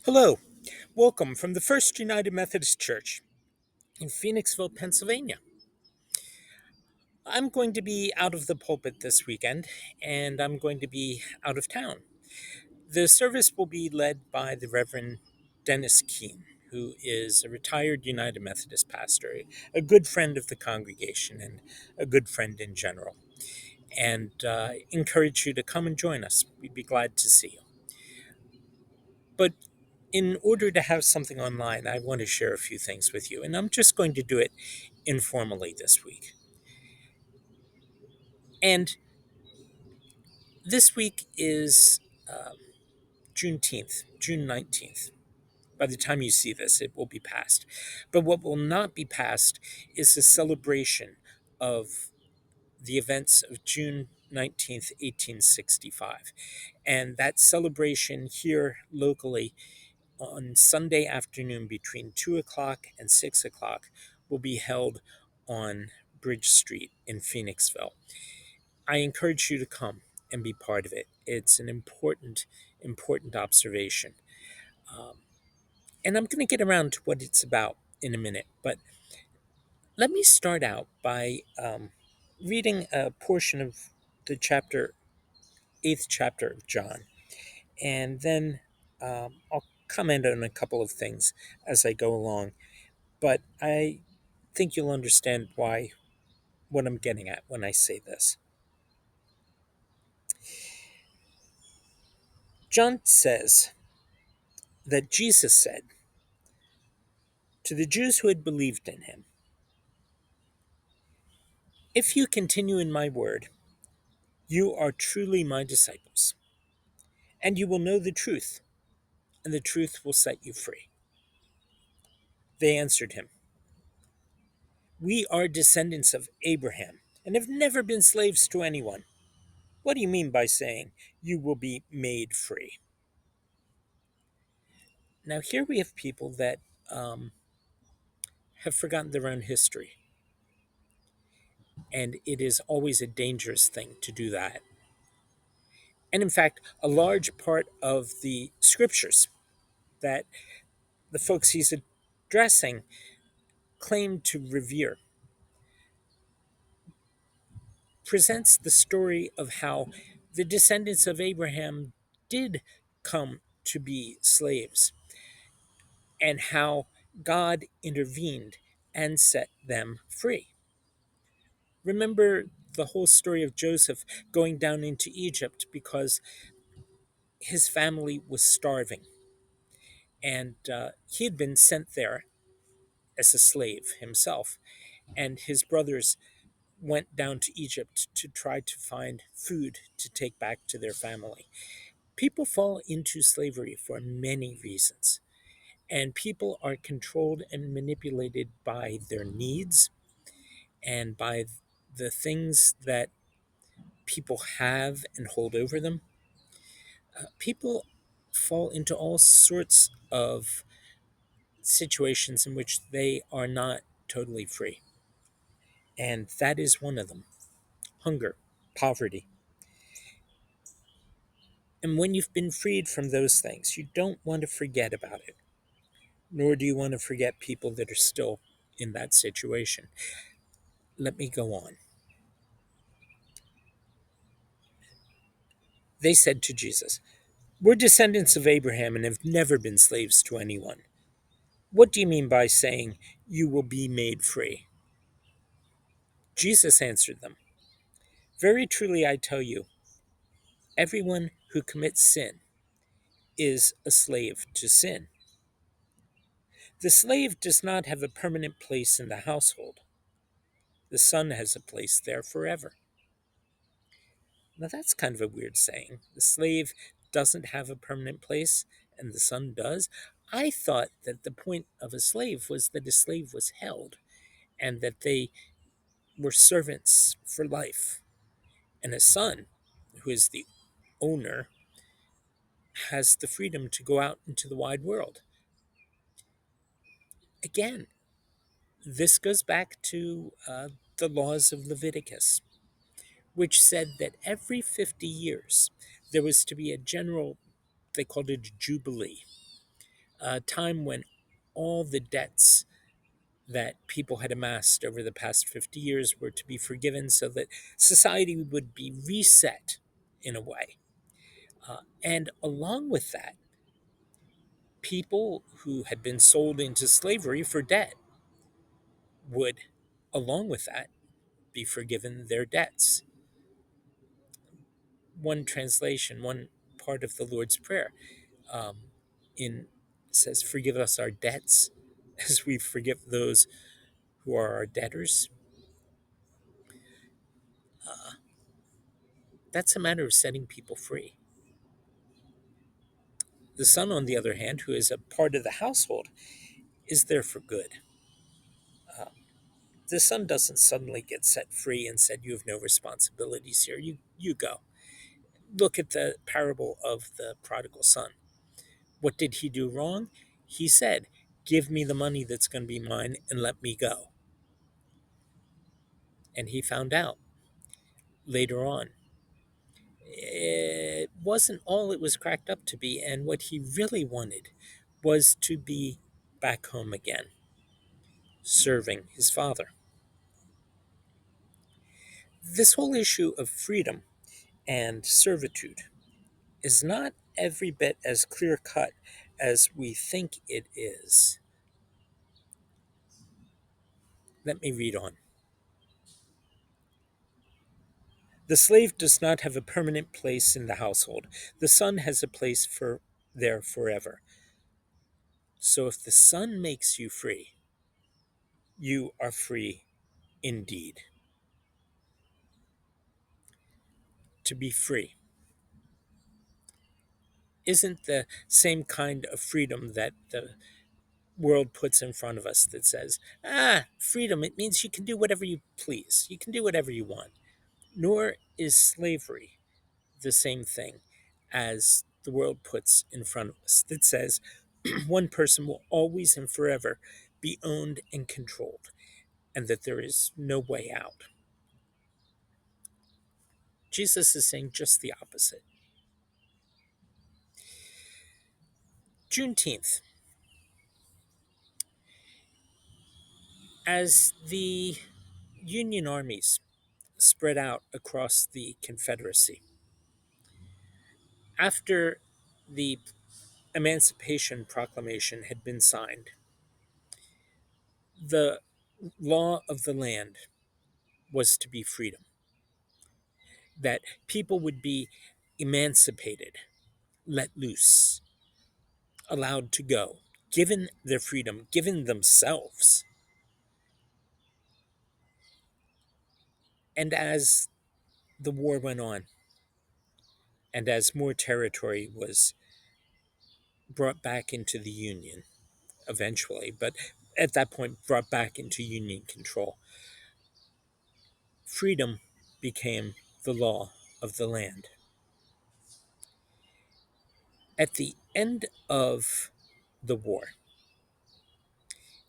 Hello, welcome from the First United Methodist Church in Phoenixville, Pennsylvania. I'm going to be out of the pulpit this weekend, and I'm going to be out of town. The service will be led by the Reverend Dennis Keene, who is a retired United Methodist pastor, a good friend of the congregation, and a good friend in general. And encourage you to come and join us. We'd be glad to see you. But in order to have something online, I want to share a few things with you, and I'm just going to do it informally this week. And this week is Juneteenth, June 19th. By the time you see this, it will be past. But what will not be past is the celebration of the events of June 19th, 1865. And that celebration here locally on Sunday afternoon between 2 o'clock and 6 o'clock will be held on Bridge Street in Phoenixville. I encourage you to come and be part of it. It's an important observation. Um, and I'm going to get around to what it's about in a minute, but let me start out by reading a portion of the eighth chapter of John, and then I'll comment on a couple of things as I go along. But I think you'll understand what I'm getting at when I say this. John says that Jesus said to the Jews who had believed in him, "If you continue in my word, you are truly my disciples, and you will know the truth, and the truth will set you free." They answered him, "We are descendants of Abraham and have never been slaves to anyone. What do you mean by saying you will be made free?" Now, here we have people that um, have forgotten their own history, and it is always a dangerous thing to do that. And in fact, a large part of the scriptures that the folks he's addressing claim to revere presents the story of how the descendants of Abraham did come to be slaves and how God intervened and set them free. Remember the whole story of Joseph going down into Egypt because his family was starving, and he had been sent there as a slave himself, and his brothers went down to Egypt to try to find food to take back to their family. People fall into slavery for many reasons, and people are controlled and manipulated by their needs and by the things that people have and hold over them. People fall into all sorts of situations in which they are not totally free. And that is one of them: hunger, poverty. And when you've been freed from those things, you don't want to forget about it, nor do you want to forget people that are still in that situation. Let me go on. They said to Jesus, "We're descendants of Abraham and have never been slaves to anyone. What do you mean by saying you will be made free?" Jesus answered them, "Very truly I tell you, everyone who commits sin is a slave to sin. The slave does not have a permanent place in the household. The son has a place there forever." Now that's kind of a weird saying. The slave doesn't have a permanent place and the son does. I thought that the point of a slave was that a slave was held and that they were servants for life. And a son, who is the owner, has the freedom to go out into the wide world. Again, this goes back to the laws of Leviticus, which said that every 50 years there was to be a general, they called it a jubilee, a time when all the debts that people had amassed over the past 50 years were to be forgiven so that society would be reset in a way. And along with that, people who had been sold into slavery for debt would, along with that, be forgiven their debts. One translation, one part of the Lord's Prayer, um, in says, "Forgive us our debts, as we forgive those who are our debtors." Uh, that's a matter of setting people free. The son, on the other hand, who is a part of the household, is there for good. Uh, the son doesn't suddenly get set free and said, "You have no responsibilities here. You go." Look at the parable of the prodigal son. What did he do wrong? He said, "Give me the money that's going to be mine and let me go." And he found out later on it wasn't all it was cracked up to be. And what he really wanted was to be back home again, serving his father. This whole issue of freedom and servitude is not every bit as clear cut as we think it is. Let me read on. The slave does not have a permanent place in the household. The son has a place there forever. So if the son makes you free, you are free indeed. To be free isn't the same kind of freedom that the world puts in front of us that says, freedom, it means you can do whatever you please. You can do whatever you want. Nor is slavery the same thing as the world puts in front of us that says one person will always and forever be owned and controlled, and that there is no way out. Jesus is saying just the opposite. Juneteenth. As the Union armies spread out across the Confederacy, after the Emancipation Proclamation had been signed, the law of the land was to be freedom, that people would be emancipated, let loose, allowed to go, given their freedom, given themselves. And as the war went on, and as more territory was brought back into the Union eventually, but at that point brought back into Union control, freedom became the law of the land. At the end of the war,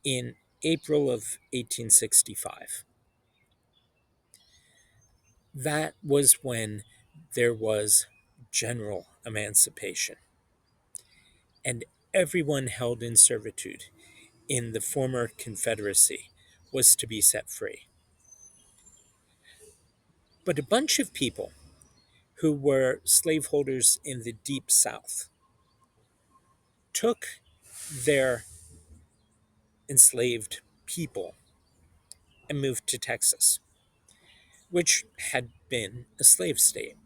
in April of 1865, that was when there was general emancipation, and everyone held in servitude in the former Confederacy was to be set free. But a bunch of people who were slaveholders in the Deep South took their enslaved people and moved to Texas, which had been a slave state.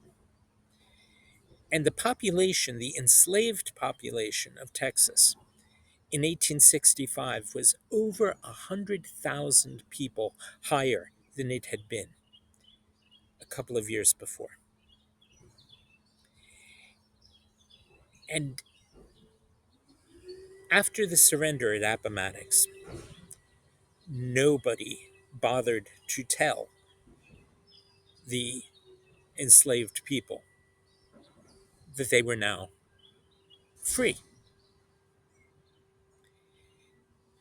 And the population, the enslaved population of Texas in 1865 was over 100,000 people higher than it had been a couple of years before. And after the surrender at Appomattox, nobody bothered to tell the enslaved people that they were now free.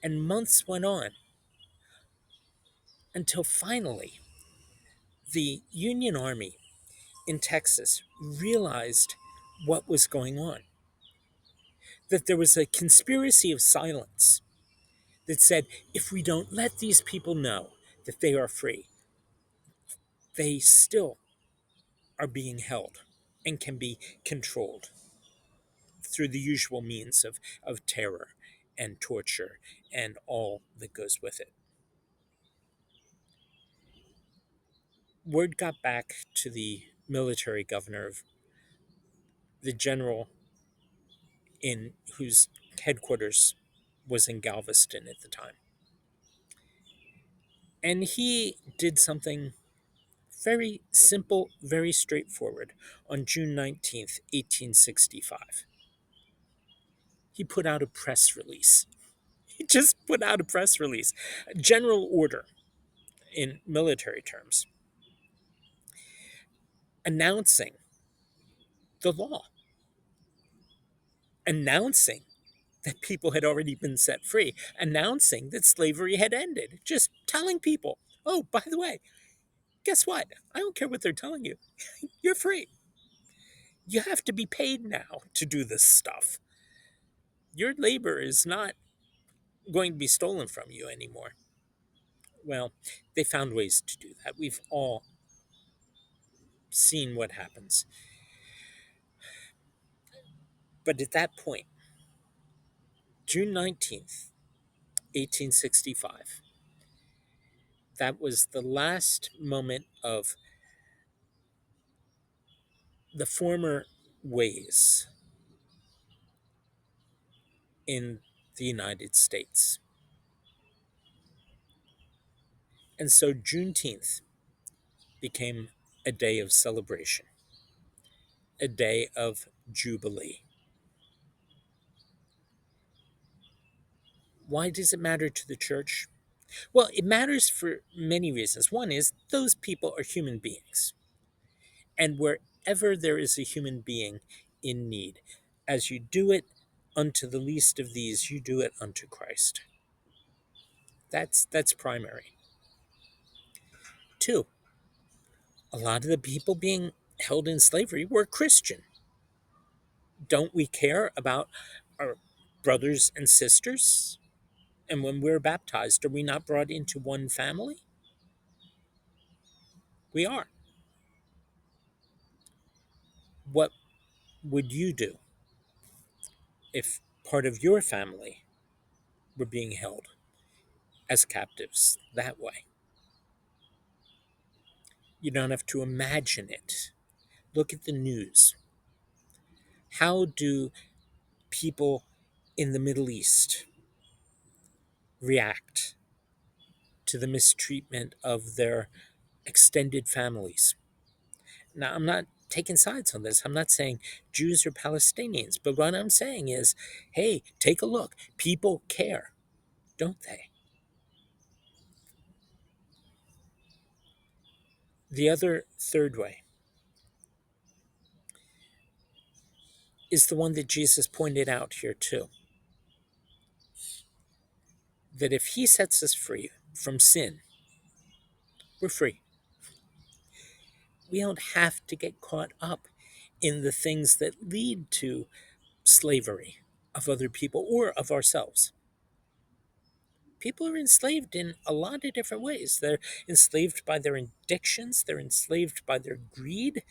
And months went on until finally the Union Army in Texas realized what was going on. that there was a conspiracy of silence that said, if we don't let these people know that they are free, they still are being held and can be controlled through the usual means of terror and torture and all that goes with it. Word got back to the military governor of the general in whose headquarters was in Galveston at the time. And he did something very simple, very straightforward on June 19th, 1865. He put out a press release. He just put out a press release, a general order in military terms, announcing the law, announcing that people had already been set free, announcing that slavery had ended, just telling people, oh, by the way, guess what? I don't care what they're telling you. You're free. You have to be paid now to do this stuff. Your labor is not going to be stolen from you anymore. Well, they found ways to do that. We've all seen what happens. But at that point, June 19th, 1865, that was the last moment of the former ways in the United States. And so Juneteenth became a day of celebration, a day of jubilee. Why does it matter to the church? Well, it matters for many reasons. One is those people are human beings. And wherever there is a human being in need, as you do it unto the least of these, you do it unto Christ. That's primary. Two, a lot of the people being held in slavery were Christian. Don't we care about our brothers and sisters? And when we're baptized, are we not brought into one family? We are. What would you do if part of your family were being held as captives that way? You don't have to imagine it. Look at the news. How do people in the Middle East react to the mistreatment of their extended families? Now, I'm not taking sides on this. I'm not saying Jews or Palestinians, but what I'm saying is, hey, take a look. People care, don't they? The other third way is the one that Jesus pointed out here, too. That if he sets us free from sin, we're free. We don't have to get caught up in the things that lead to slavery of other people or of ourselves. People are enslaved in a lot of different ways. They're enslaved by their addictions, they're enslaved by their greed.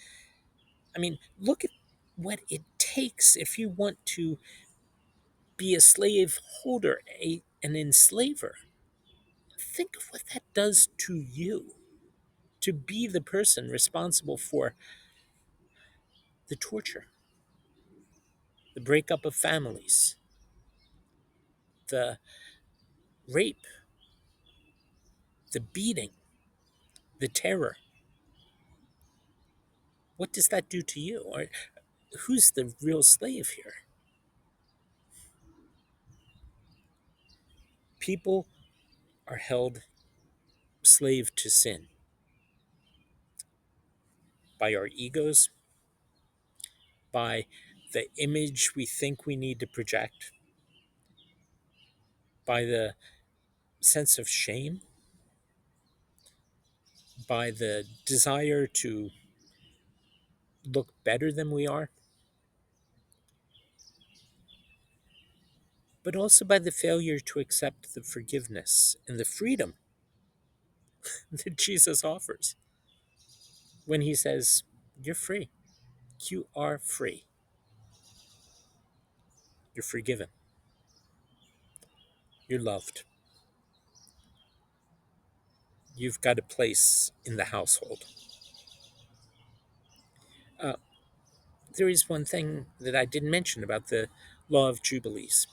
I mean, look at what it takes if you want to be a slave holder, an enslaver. Think of what that does to you, to be the person responsible for the torture, the breakup of families, the rape, the beating, the terror. What does that do to you? Or who's the real slave here? People are held slave to sin by our egos, by the image we think we need to project, by the sense of shame, by the desire to look better than we are. but also by the failure to accept the forgiveness and the freedom that Jesus offers when he says, "You're free. You are free. You're forgiven. You're loved. You've got a place in the household." Uh, there is one thing that I didn't mention about the law of Jubilees,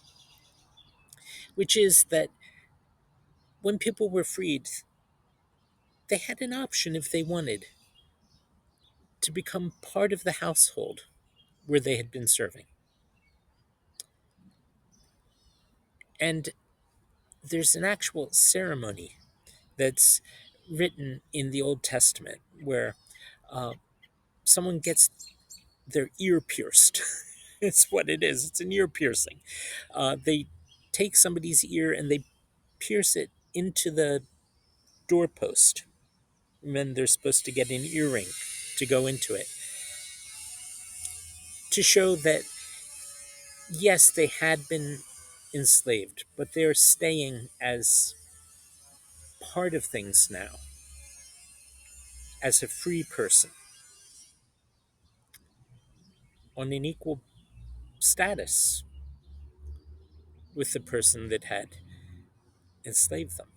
which is that when people were freed, they had an option if they wanted to become part of the household where they had been serving. And there's an actual ceremony that's written in the Old Testament where uh, someone gets their ear pierced. It's what it is. It's an ear piercing. They take somebody's ear and they pierce it into the doorpost. And then they're supposed to get an earring to go into it to show that, yes, they had been enslaved, but they're staying as part of things now, as a free person on an equal status with the person that had enslaved them,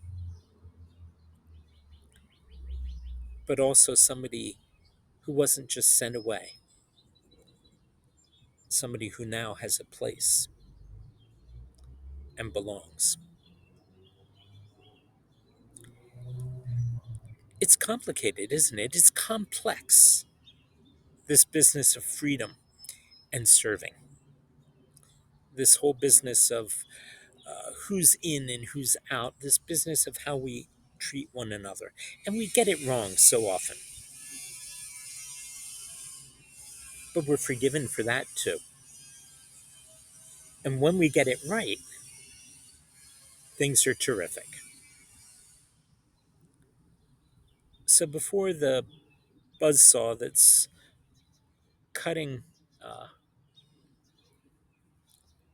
but also somebody who wasn't just sent away, somebody who now has a place and belongs. It's complicated, isn't it? It's complex, this business of freedom and serving, this whole business of who's in and who's out, this business of how we treat one another. And we get it wrong so often, but we're forgiven for that too. And when we get it right, things are terrific. So before the buzzsaw that's cutting uh,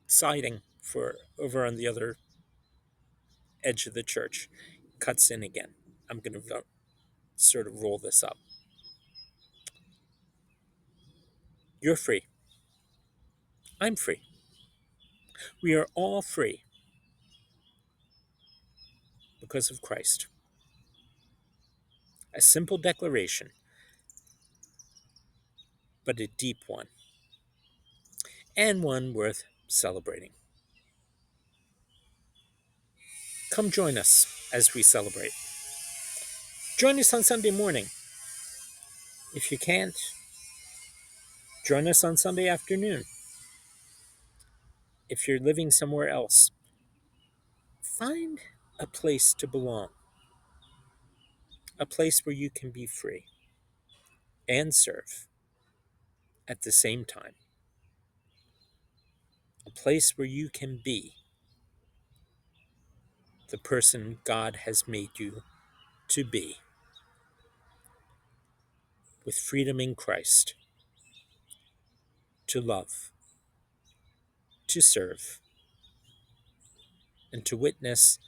siding for over on the other edge of the church cuts in again, I'm going to sort of roll this up. You're free. I'm free. We are all free because of Christ. A simple declaration, but a deep one, and one worth celebrating. Come join us as we celebrate. Join us on Sunday morning. If you can't, join us on Sunday afternoon. If you're living somewhere else, find a place to belong, a place where you can be free and serve at the same time, a place where you can be the person God has made you to be, with freedom in Christ, to love, to serve, and to witness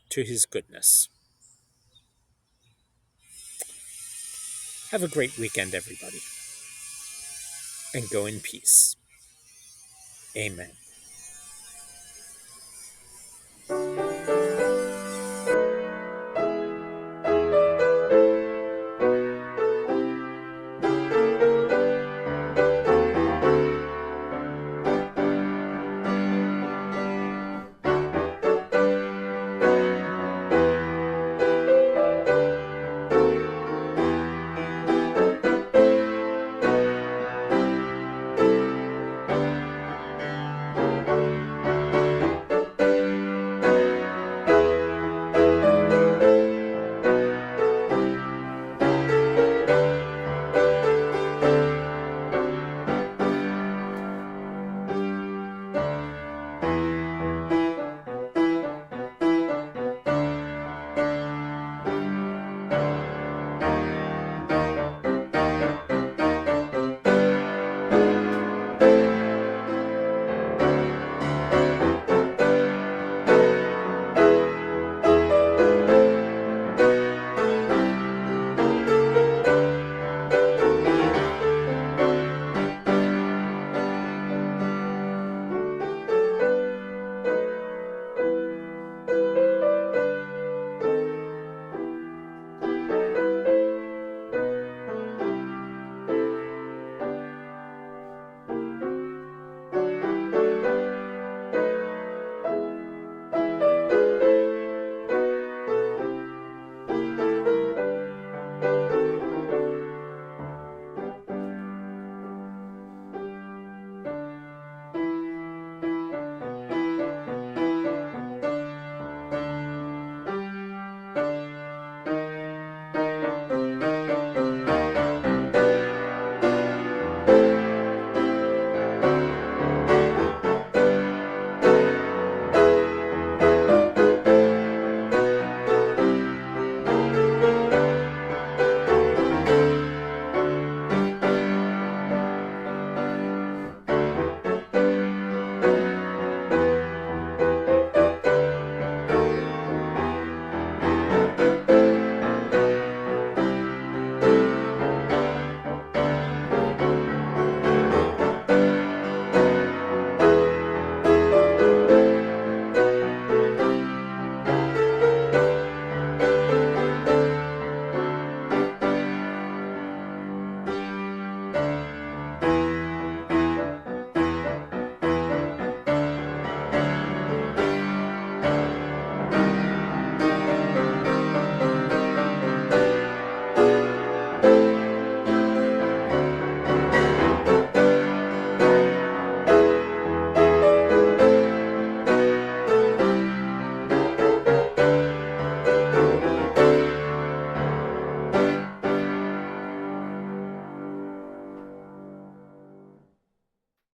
to his goodness. Have a great weekend, everybody, and go in peace. Amen.